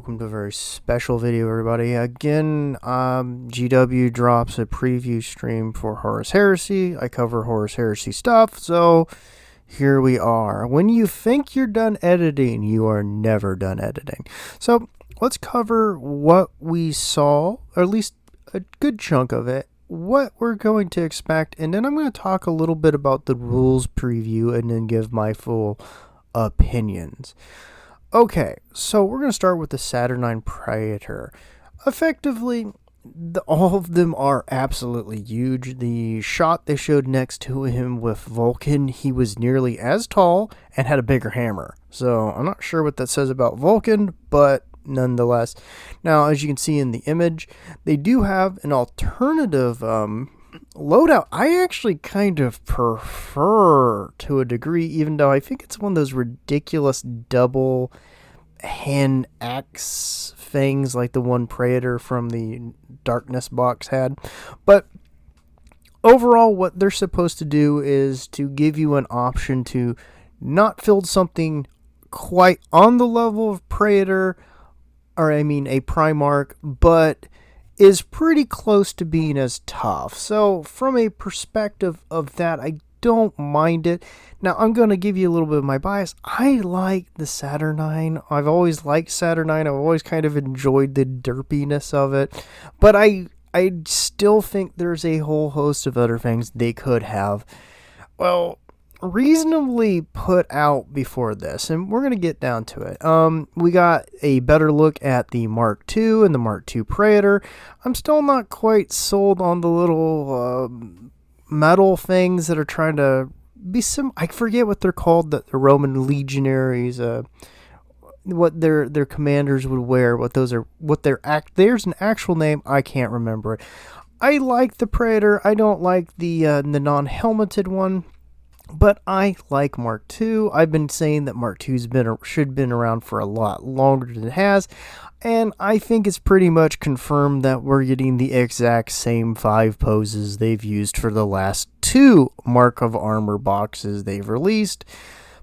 welcome to a very special video, everybody. Again, GW drops a preview stream for Horus Heresy. I cover Horus Heresy stuff, so here we are. When you think you're done editing, you are never done editing. So let's cover what we saw, or at least a good chunk of it, what we're going to expect, and then I'm going to talk a little bit about the rules preview and then give my full opinions. Okay, so we're going to start with the Saturnine Praetor. Effectively, all of them are absolutely huge. The shot they showed next to him with Vulcan, he was nearly as tall and had a bigger hammer. So I'm not sure what that says about Vulcan, but nonetheless. Now, as you can see in the image, they do have an alternative loadout I actually kind of prefer to a degree, even though I think it's one of those ridiculous double hand axe things like the one Praetor from the Darkness box had. But overall, what they're supposed to do is to give you an option to not field something quite on the level of Praetor, or I mean a Primarch, but is pretty close to being as tough. So from a perspective of that, I don't mind it. Now I'm going to give you a little bit of my bias. I like the Saturnine. I've always liked Saturnine. I've always kind of enjoyed the derpiness of it. But I still think there's a whole host of other things they could have, well, reasonably put out before this, and we're going to get down to it. We got a better look at the Mark II and the Mark II Praetor. I'm still not quite sold on the little metal things that are trying to be I forget what they're called, the Roman legionaries, what their commanders would wear, what those are, what there's an actual name, I can't remember it. I like the Praetor. I don't like the non-helmeted one. But I like Mark II. I've been saying that Mark II's should have been around for a lot longer than it has. And I think it's pretty much confirmed that we're getting the exact same 5 poses they've used for the last 2 Mark of Armor boxes they've released.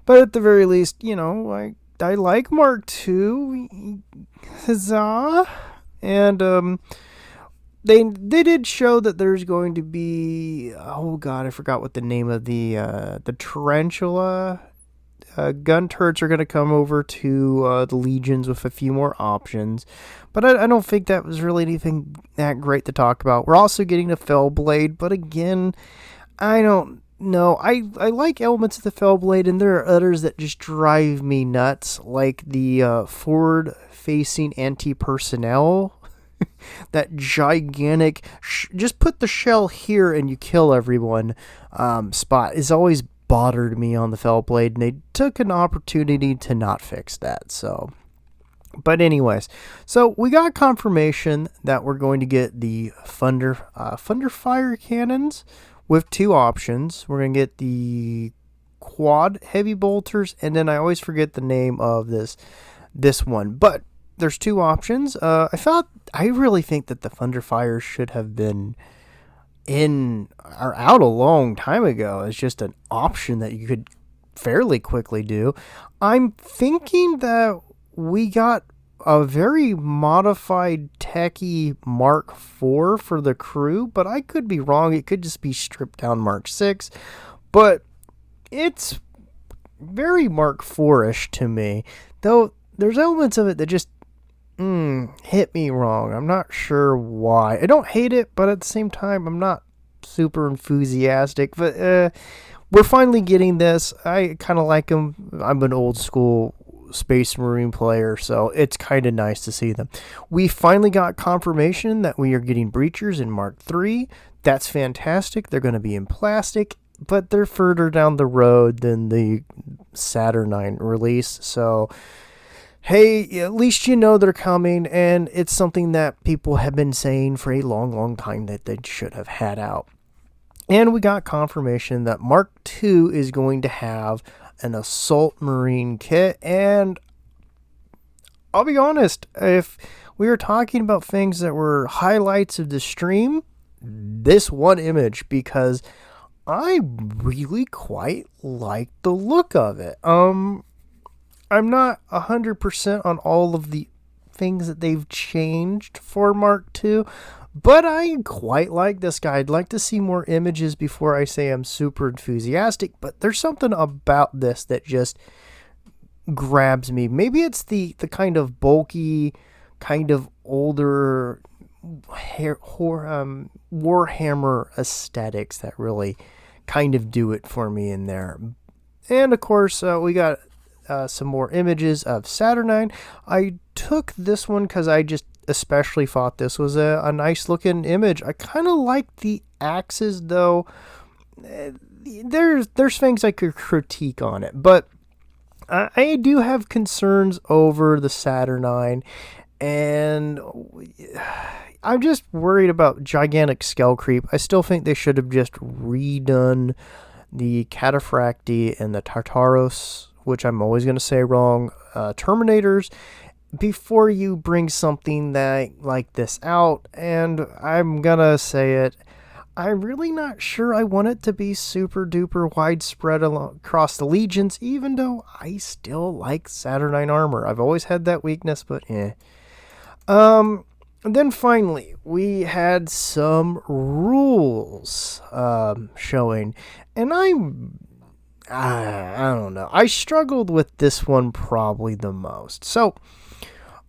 But at the very least, you know, I like Mark II. Huzzah! And, They did show that there's going to be, oh god, I forgot what the name of the tarantula gun turrets are going to come over to the legions with a few more options, but I don't think that was really anything that great to talk about. We're also getting a Fellblade, but again, I don't know. I like elements of the Fellblade, and there are others that just drive me nuts, like the forward-facing anti-personnel. That gigantic, just put the shell here and you kill everyone spot has always bothered me on the Fellblade, and they took an opportunity to not fix that. So, but anyways, so we got confirmation that we're going to get the Thunder Fire cannons with 2 options. We're going to get the quad heavy bolters, and then I always forget the name of this one, but there's 2 options. I really think that the Thunderfire should have been in or out a long time ago as just an option that you could fairly quickly do. I'm thinking that we got a very modified techie Mark IV for the crew, but I could be wrong. It could just be stripped down Mark VI, but it's very Mark IV-ish to me, though there's elements of it that just hit me wrong. I'm not sure why. I don't hate it, but at the same time, I'm not super enthusiastic. But we're finally getting this. I kind of like them. I'm an old school Space Marine player, so it's kind of nice to see them. We finally got confirmation that we are getting Breachers in Mark III. That's fantastic. They're going to be in plastic, but they're further down the road than the Saturnine release, so hey, at least you know they're coming, and it's something that people have been saying for a long, long time that they should have had out. And we got confirmation that Mark II is going to have an Assault Marine kit, and I'll be honest, if we were talking about things that were highlights of the stream, this one image, because I really quite like the look of it. I'm not 100% on all of the things that they've changed for Mark II. But I quite like this guy. I'd like to see more images before I say I'm super enthusiastic. But there's something about this that just grabs me. Maybe it's the kind of bulky, kind of older Warhammer aesthetics that really kind of do it for me in there. And of course, we got some more images of Saturnine. I took this one because I just especially thought this was a nice looking image. I kind of like the axes, though. There's things I could critique on it, but I do have concerns over the Saturnine, and I'm just worried about gigantic scale creep. I still think they should have just redone the Cataphracti and the Tartaros, which I'm always going to say wrong, Terminators, before you bring something like this out. And I'm going to say it, I'm really not sure I want it to be super duper widespread across the legions, even though I still like Saturnine armor. I've always had that weakness, but And then finally, we had some rules showing, and I don't know. I struggled with this one probably the most. So,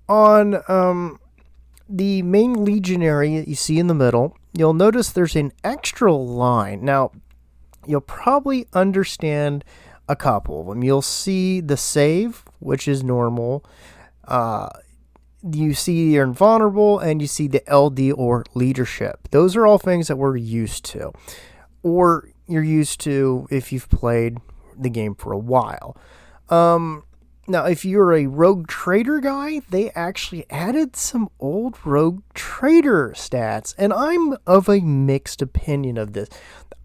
on the main legionary that you see in the middle, you'll notice there's an extra line. Now, you'll probably understand a couple of them. You'll see the save, which is normal. You see you're invulnerable, and you see the LD or leadership. Those are all things that we're used to, or you're used to if you've played the game for a while. Now, if you're a rogue trader guy, they actually added some old rogue trader stats, and I'm of a mixed opinion of this.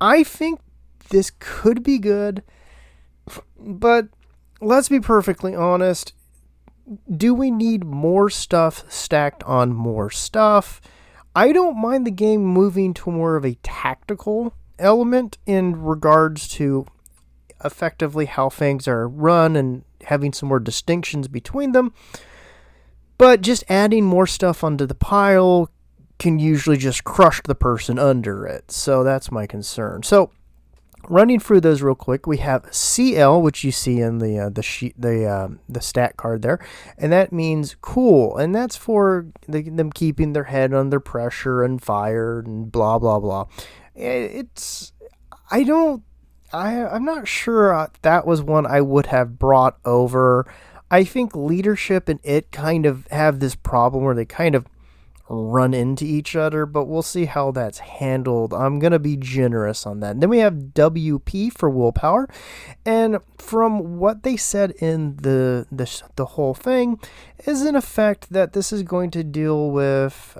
I think this could be good, but let's be perfectly honest. Do we need more stuff stacked on more stuff? I don't mind the game moving to more of a tactical element in regards to effectively how things are run and having some more distinctions between them. But just adding more stuff onto the pile can usually just crush the person under it. So that's my concern. So running through those real quick, we have CL, which you see in the stat card there, and that means cool, and that's for them keeping their head under pressure and fire and blah blah blah. I'm not sure that was one I would have brought over. I think leadership and it kind of have this problem where they kind of run into each other, but we'll see how that's handled. I'm going to be generous on that. And then we have WP for willpower, and from what they said in the whole thing is in effect that this is going to deal with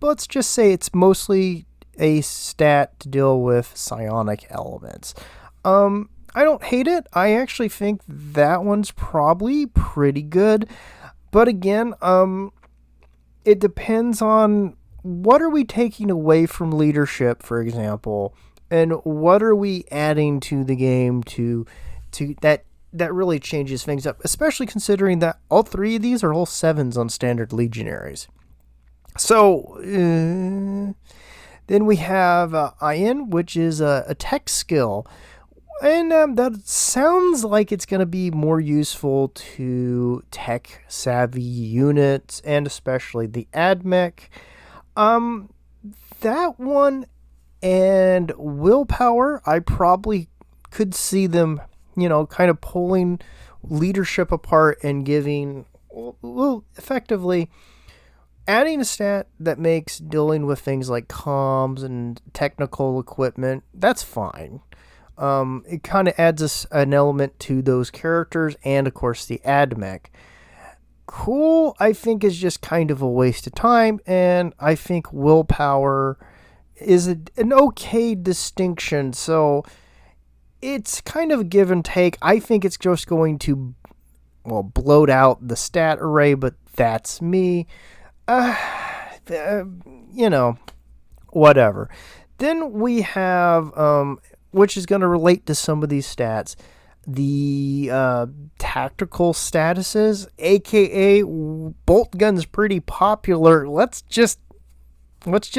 let's just say it's mostly a stat to deal with psionic elements. I don't hate it. I actually think that one's probably pretty good, but again, it depends on what are we taking away from leadership, for example, and what are we adding to the game to that really changes things up, especially considering that all three of these are all 7s on standard legionaries. So then we have IN, which is a tech skill. And that sounds like it's going to be more useful to tech-savvy units, and especially the AdMech. That one and willpower, I probably could see them, kind of pulling leadership apart and giving, well, effectively adding a stat that makes dealing with things like comms and technical equipment, that's fine. It kind of adds an element to those characters, and of course the AdMech. Cool, I think, is just kind of a waste of time, and I think willpower is an okay distinction, so it's kind of a give and take. I think it's just going to, bloat out the stat array, but that's me. Whatever. Then we have, which is going to relate to some of these stats, the tactical statuses, aka bolt gun's pretty popular. Let's just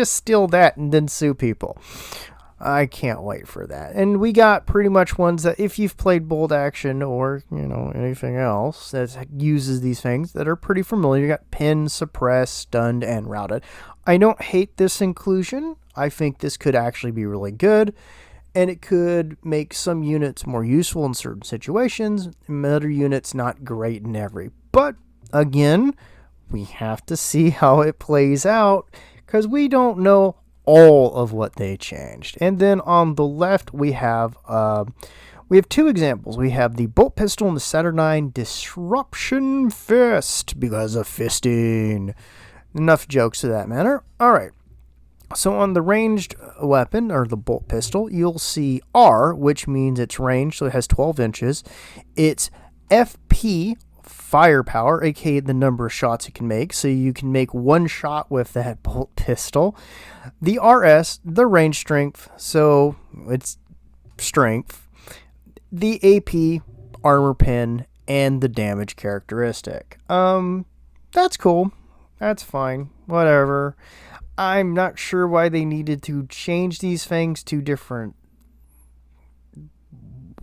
steal that and then sue people. I can't wait for that. And we got pretty much ones that, if you've played bolt action or anything else that uses these things, that are pretty familiar. You got pinned, suppressed, stunned, and routed. I don't hate this inclusion. I think this could actually be really good, and it could make some units more useful in certain situations, and other units not great in every. But again, we have to see how it plays out, because we don't know all of what they changed. And then on the left, we have two examples. We have the bolt pistol and the Saturnine Disruption Fist, because of fisting. Enough jokes to that matter. All right. So on the ranged weapon, or the bolt pistol, you'll see R, which means it's ranged, so it has 12 inches. It's FP, firepower, aka the number of shots it can make, so you can make one shot with that bolt pistol. The RS, the range strength, so it's strength. The AP, armor pin, and the damage characteristic. That's cool. That's fine. Whatever. I'm not sure why they needed to change these things to different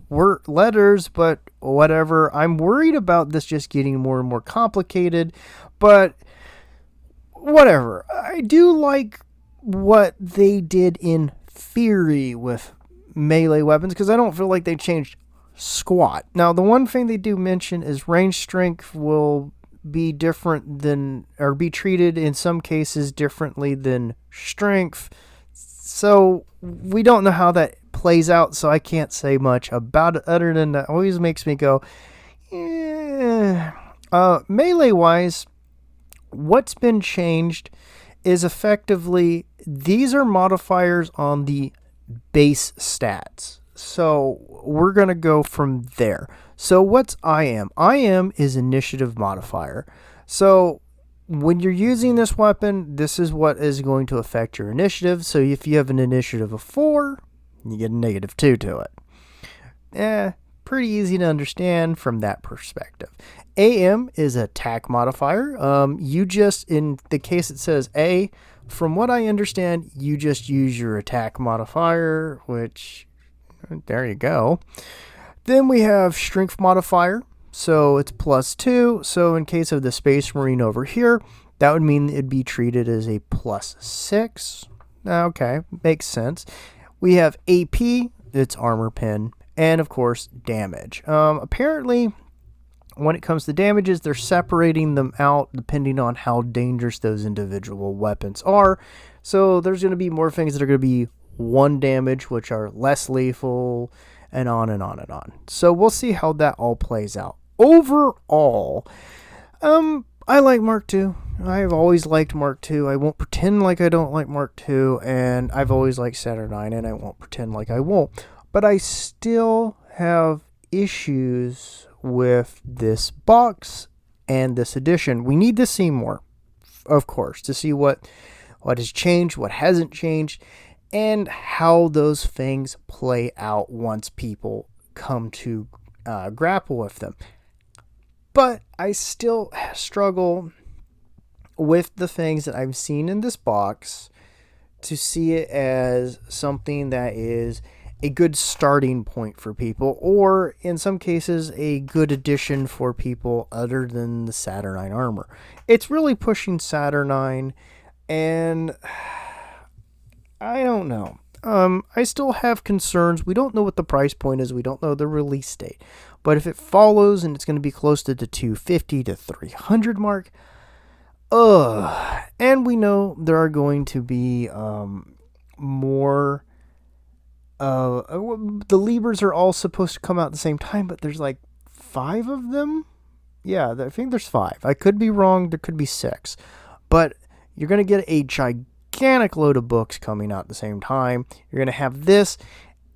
letters, but whatever. I'm worried about this just getting more and more complicated, but whatever. I do like what they did in theory with melee weapons, because I don't feel like they changed squat. Now, the one thing they do mention is range strength will be different than, or be treated in some cases differently than strength. So we don't know how that plays out, so I can't say much about it other than that always makes me go, yeah. Melee wise, what's been changed is effectively these are modifiers on the base stats. So we're going to go from there. So what's IM? IM is initiative modifier. So when you're using this weapon, this is what is going to affect your initiative. So if you have an initiative of 4, you get a -2 to it. Pretty easy to understand from that perspective. AM is attack modifier. You just, in the case it says A, from what I understand, you just use your attack modifier, which, there you go. Then we have strength modifier, so it's +2. So in case of the Space Marine over here, that would mean it'd be treated as a +6. Okay, makes sense. We have AP, it's armor pin, and of course damage. Apparently, when it comes to damages, they're separating them out depending on how dangerous those individual weapons are. So there's going to be more things that are going to be 1 damage, which are less lethal, and on and on and on. So we'll see how that all plays out. Overall, I like Mark II. I've always liked Mark II. I won't pretend like I don't like Mark II, and I've always liked Saturnine, and I won't pretend like I won't. But I still have issues with this box and this edition. We need to see more, of course, to see what has changed, what hasn't changed, and how those things play out once people come to grapple with them. But I still struggle with the things that I've seen in this box to see it as something that is a good starting point for people, or in some cases a good addition for people other than the Saturnine armor. It's really pushing Saturnine, and I don't know. I still have concerns. We don't know what the price point is. We don't know the release date. But if it follows and it's going to be close to the $250 to $300 mark, and we know there are going to be more. The Libras are all supposed to come out at the same time, but there's like 5 of them. Yeah, I think there's 5. I could be wrong. There could be 6. But you're going to get a gigantic load of books coming out at the same time. You're going to have this,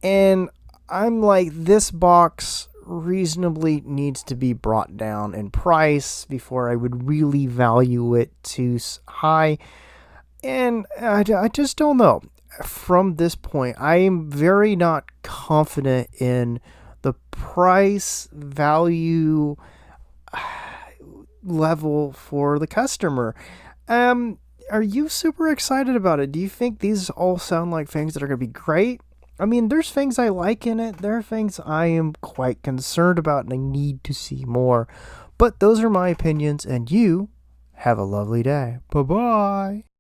and I'm like, this box reasonably needs to be brought down in price before I would really value it too high. And I just don't know. From this point, I am very not confident in the price value level for the customer. Are you super excited about it? Do you think these all sound like things that are going to be great? I mean, there's things I like in it. There are things I am quite concerned about and I need to see more. But those are my opinions, and you have a lovely day. Bye bye.